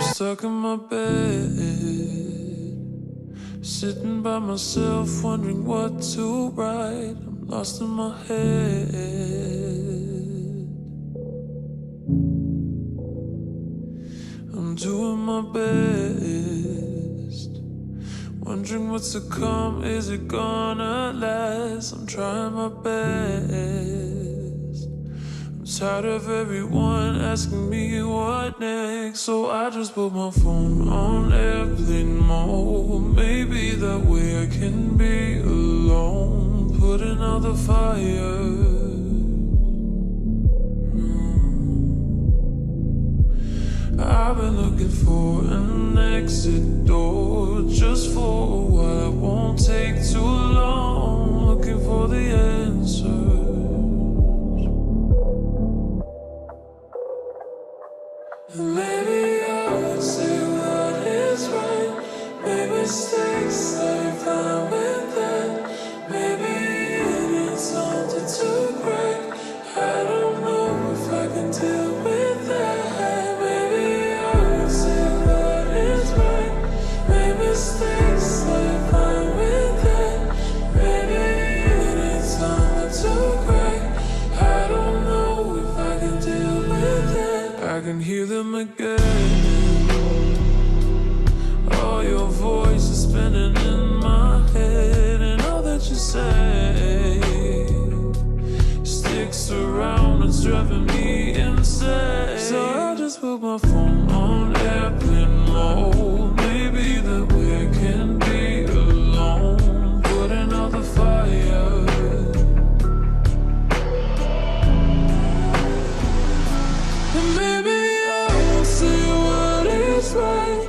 stuck in my bed, sitting by myself, wondering what to write. I'm lost in my head. I'm doing my best, wondering what's to come. Is it gonna last? I'm trying my best. I'm tired of everyone asking me what next, so I just put my phone on airplane mode. Maybe that way I can be alone, putting out the fire. I've been looking for an exit door, just for a while, it won't take too long. Looking for the answers. And maybe I would say what is right. Make mistakes, I'm fine with that. Maybe it ain't something to crack. I don't know if I can deal with that. Maybe I would say what is right. Make mistakes, I'm fine with that. Maybe it ain't something to crack. I don't know if I can deal with that. I can hear them again. Oh, your voice is spinning in my head, and all that you say sticks around, it's driving me insane. So I just put my phone on airplane mode. Maybe that way I can be alone, putting out the fire. And maybe I won't say what is right.